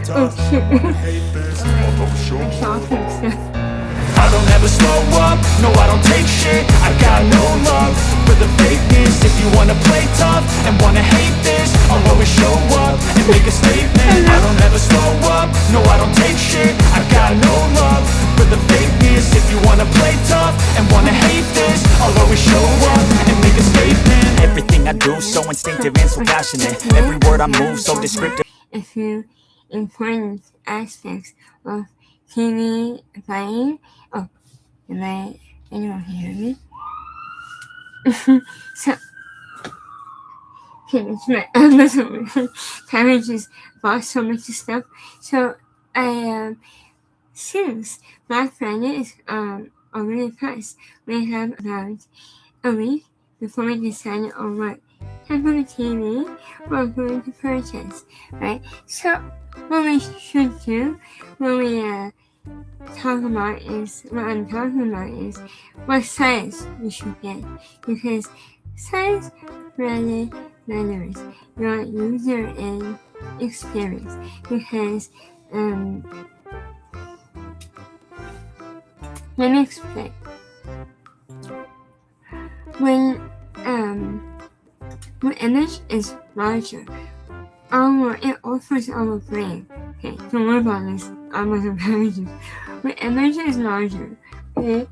Oh shit. I don't ever slow up, no I don't take shit. I got no love for the fakeness. If you wanna play tough and wanna hate this, I'll always show up and make a statement. I don't ever slow up, no I don't take shit. I got no love for the fakeness. If you wanna play tough and wanna hate this, I'll always show up and make a statement. Everything I do so instinctive and so passionate. Every word I move so descriptive. A few important aspects of TV playing. Oh, anyone hear me? So, it's my Amazon packages bought so much stuff. So since Black Friday is already passed, we have about a week before we decided on what type of TV we're going to purchase, right? So what we should do when we what I'm talking about is what size you should get, because size really matters, your user and experience, because let me explain. When image is larger, it offers our brain. Okay, don't worry about this. Amazon packages. When image is larger, okay.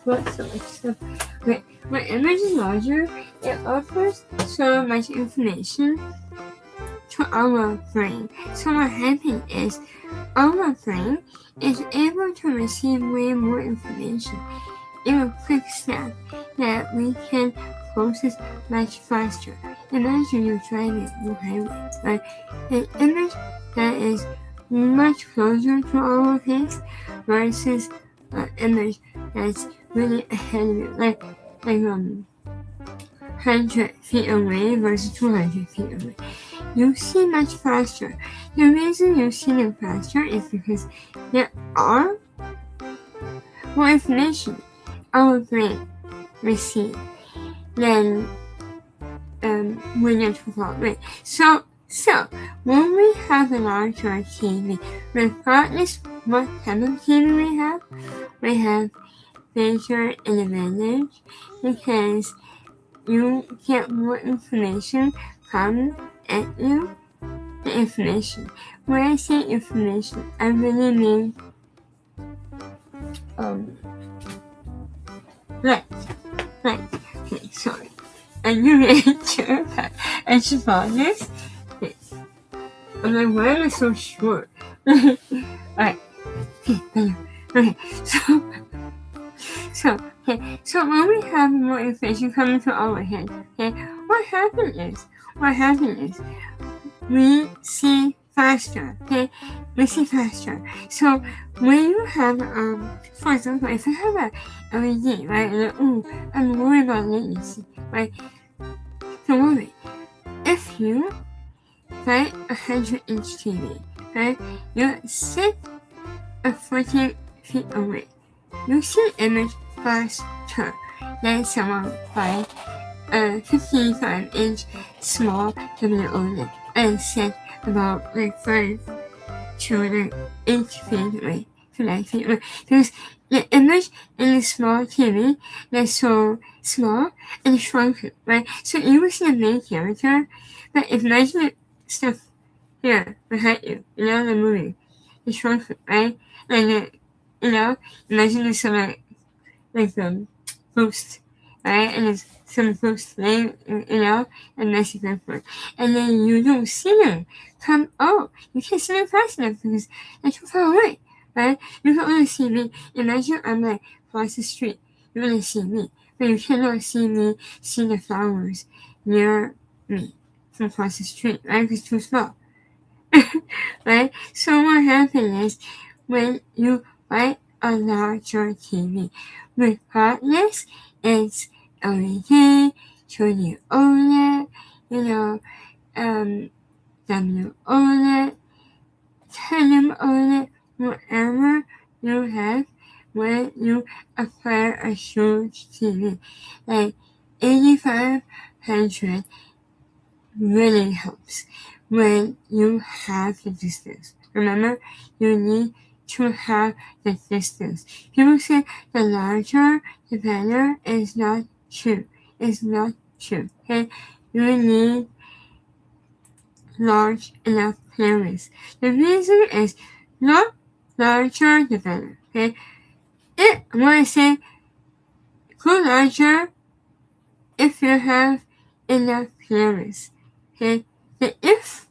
What so much stuff? When image is larger, it offers so much information to our brain. So what happens is our brain is able to receive way more information in a quick snap that we can process much faster. Imagine you're driving on the highway, right? An image that is much closer to our face versus an image that's really ahead of you, like 100 feet away versus 200 feet away. You see much faster. The reason you see them faster is because there are more information our brain receives than when you're too far away. So when we have a larger TV, regardless what type of TV we have major advantage because you get more information come at you. The information. When I say information, I really mean right. Okay, sorry. And you really sure that I should buy this? I'm like, why am I so short? Alright. Okay, so when we have more information coming to our head, okay, what happens is we see faster, okay? We see faster. So when you have, for example, if you have a LED, right, I'm worried about latency, right? Don't worry. If you buy 100-inch TV, right, you sit 14 feet away. You see image faster than someone buy a 55-inch small WOLED and sit about 5 to 8 feet away, to 9 feet away. Because the image in the small TV is so small and shrunken, right? So you will see the main character, but imagine stuff here behind you, the movie. It's shrunken, right? Like, imagine there's some ghost, right? And there's some ghost name, and messy paper. And then you don't see them you can't see them fast enough because they're too far away, right? You can only see me. Imagine I'm across the street. You only see me, but you cannot see me see the flowers near me from across the street, right? Because it's too small. Right? So what happens is when you buy a larger TV, regardless it's LED, Sony OLED, WOLED, Tandem OLED, whatever you have when you acquire a huge TV, like 8500 really helps. when you have the distance. Remember, you need to have the distance. People say the larger the better is not true. It's not true. Okay? You need large enough clearance. The reason is not larger the better. Okay? When I say go larger if you have enough clearance. Okay? The if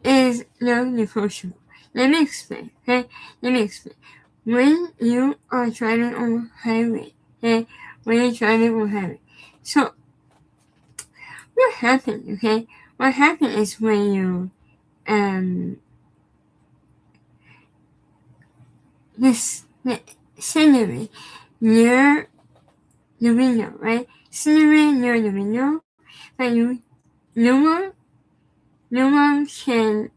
is non-negotiable. Let me explain. Okay? Let me explain. When you are driving on highway, okay? When you're driving on highway. So what happened, okay? What happened is when you this scenery near the window, right? Scenery near the window, but no one can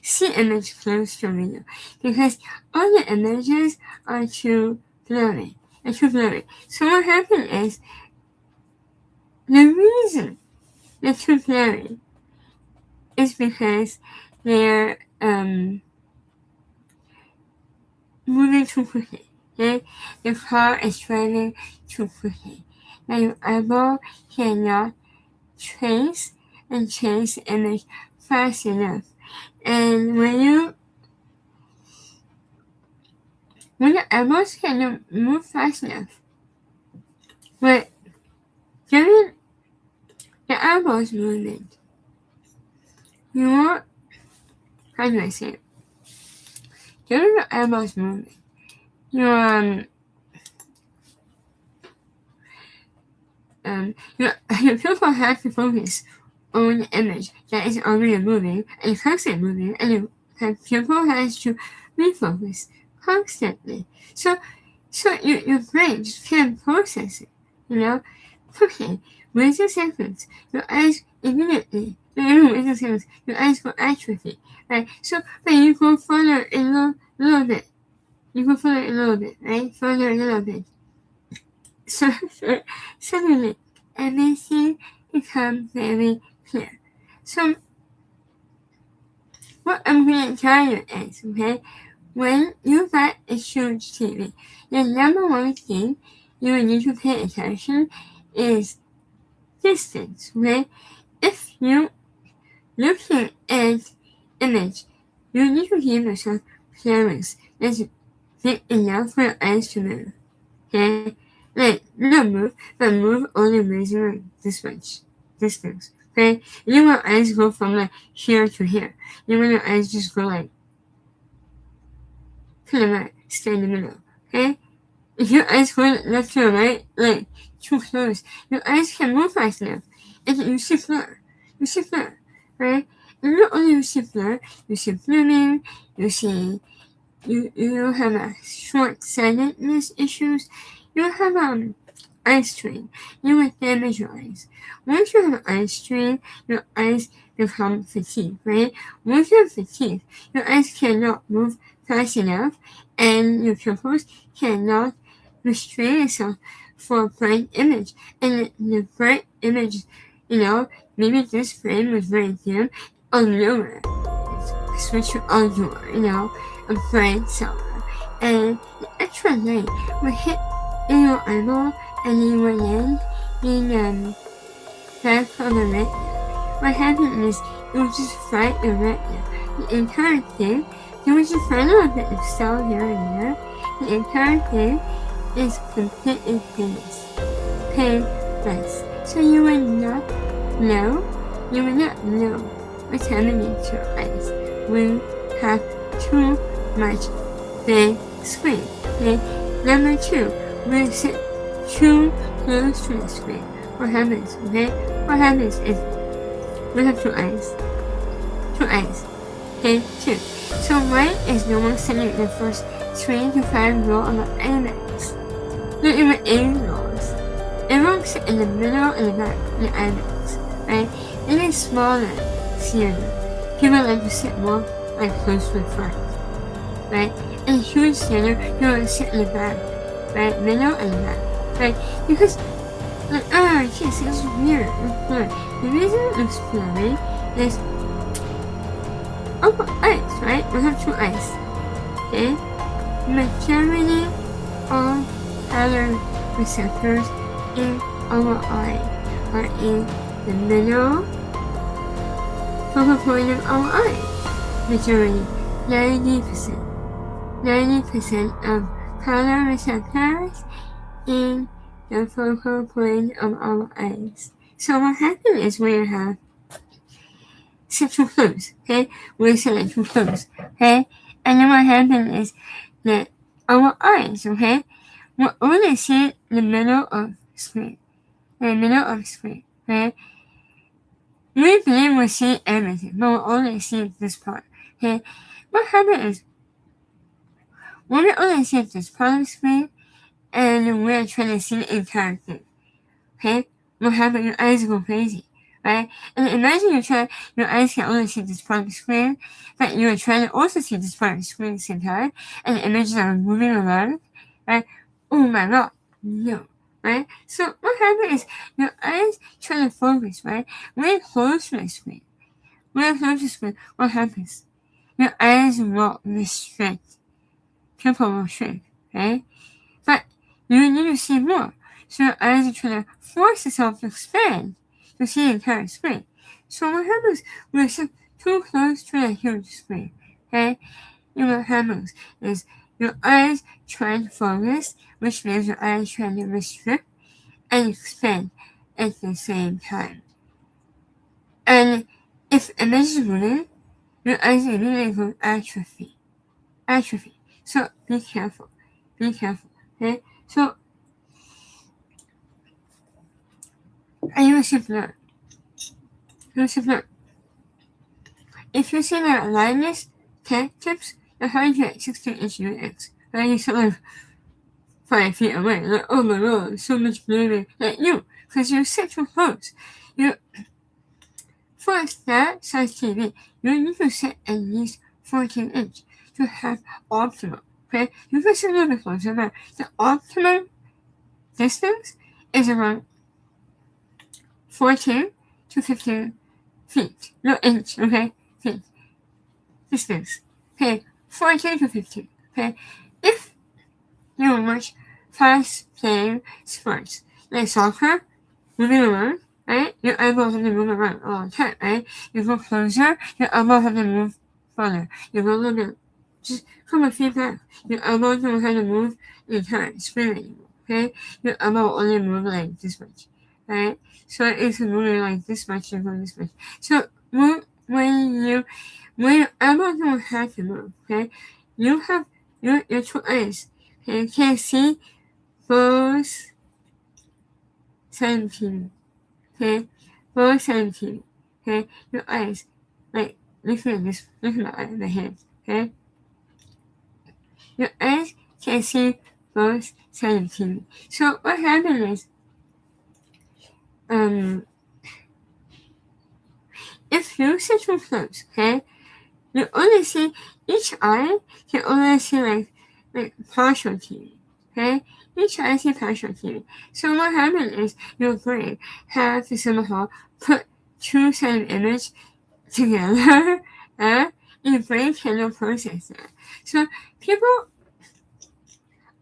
see image close to the window because all the images are too blurry. So what happened is the reason they're too blurry is because they're moving too quickly. Okay? The car is driving too quickly. Now your eyeball cannot trace and change the image fast enough. And when the eyeballs cannot move fast enough, but given the eyeballs movement, how do I say it? Given the eyeballs movement, your pupil has to focus on the image that is already moving and constantly moving, and the pupil has to refocus constantly. So your brain just can't process it, quickly. Within seconds, your eyes immediately, within seconds, your eyes go atrophy, right? So when you go further in a little bit, right? Further a little bit. So suddenly, everything becomes very clear. So what I'm going to tell you is, okay, when you got a huge TV, the number one thing you need to pay attention is distance, okay? If you looking at image, you need to give yourself clearance that's big enough for your eyes to move, okay? Like, not move, but move only within this much distance, okay? You don't want eyes go from like here to here. You want your eyes just go like, kind of like, stay in the middle, okay? If your eyes go left to right, like, too close, your eyes can't move fast enough. And you see blur, right? And not only you see blur, you see blooming, you have a short-sightedness issues, you have eye strain, you will damage your eyes. Once you have eye strain, your eyes become fatigued, right? Once you have fatigue, your eyes cannot move fast enough, and your pupils cannot restrain itself for a bright image. And the bright image, maybe this frame was very dim, on lower, switch to outdoor, a bright silver. And the extra light will hit in your eyeball and you will land in back of the retina. What happened is it will just fry your retina. The entire thing, there was just a little bit of cell here and there. The entire thing is completely painless. So you would not know what's happening to your eyes when you have too much big screen. Okay? Number 2, when you sit too close to the screen, what happens, okay? What happens is we have two eyes. Okay, 2. So why is no one sitting in the first 3 to 5 row of the IMAX? Not even 8 rows. Everyone sit in the middle and the back of the IMAX, right? In a smaller theater, people like to sit more like close to the front, right? In a huge theater, people like to sit in the back, right? Middle and the back, right? Because like, this is weird. The reason it looks blurry is of eyes, right? We have two eyes. Okay? Majority of color receptors in our eye are in the middle focal point of our eye. Majority, 90%. 90% of color receptors in the focal point of our eyes. So what happens is we have central clues, okay? We select two clues, okay? And then what happens is that our eyes, okay, will only see the middle of screen. The middle of screen, okay? We believe we see everything, but we only see this part, okay? What happens is when we only see this part of the screen and we're trying to see the entire thing, okay? What happens? Your eyes go crazy, right? And imagine your eyes can only see this part of the screen, but you're trying to also see this part of the screen at the same time, and the images are moving around, right? Oh my god, no, right? So what happens is your eyes try to focus, right? When you close the screen, what happens? Your eyes will restrict. Pupil will shrink, right? But you need to see more. So your eyes are trying to force itself to expand to see the entire screen. So what happens when you sit too close to a huge screen, okay? And what happens is your eyes try to focus, which means your eyes trying to restrict and expand at the same time. And if images are moving, your eyes immediately go atrophy. Atrophy. So be careful. Be careful. Okay? So are you a simpler? You're a simpler. If you see the alignment tech tips, the 116-inch UX, right? You sit like 5 feet away, like, oh my god, so much blurry. Like you, because you sit too close. You, for that size TV, you need to sit at least 14-inch to have optimal. Okay? You can sit a little bit closer, but the optimum distance is around 14 to 15 feet. No inch, okay? Feet. Distance. Okay, 14 to 15. Okay? If you watch fast playing sports, like soccer, moving around, right? Your eyeballs have to move around all the time, right? You go closer, your eyeballs have to move further. You go a little bit, just come a feet back. Your eyeballs don't have to move the entire screen anymore, okay? Your eyeball will only move like this much, right? So it's moving like this much and going this much. So when your eyeball don't have to move, okay? You have your two eyes, okay? You can't see both centimeters, okay? Both centimeters, okay? Your eyes, like look at this, look at my hands, okay? Your eyes can see both centimeters. So what happens is, if you sit too close, okay, you only see each eye can only see like partial TV, okay? Each eye see partial TV. So what happens is your brain has to somehow put two same image together, and your brain cannot process that. So people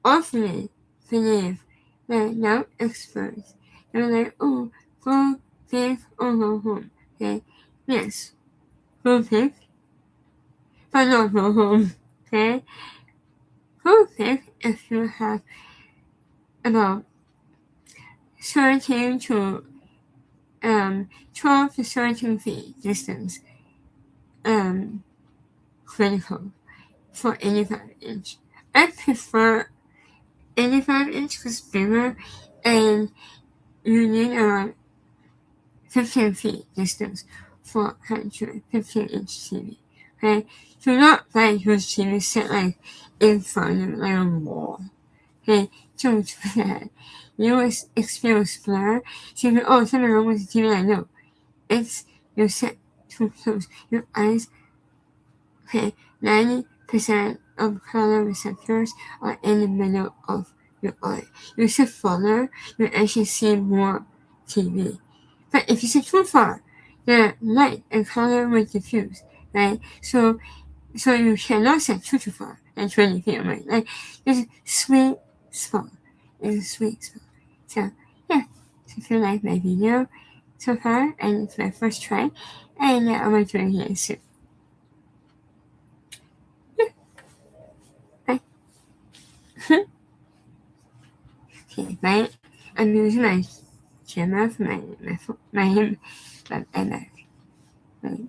often believe that now experts, they're like, oh, go big or go home, okay? Yes, go big, but not go home, okay? Go big if you have about 13 to 12 to 13 feet distance critical for 85-inch. I prefer 85-inch because it's bigger and you need around 15 feet distance for 115-inch TV. Okay? So not buy a huge TV, sit like in front of like a wall. Okay? Don't do that. You will experience blur. So you oh, something wrong with the TV. Like, no. It's you're set too close. Your eyes, okay, 90% of color receptors are in the middle of your eye. You sit further, you actually see more TV. But if you sit too far, the light and color will diffuse. right? So you cannot set too far. That's really feel right. Like there's a sweet spot. There's a sweet spot. So yeah. So if you like my video so far and it's my first try, and I'm gonna try again soon. Bye. Okay, right? I'm using my camera for my iMac. Right?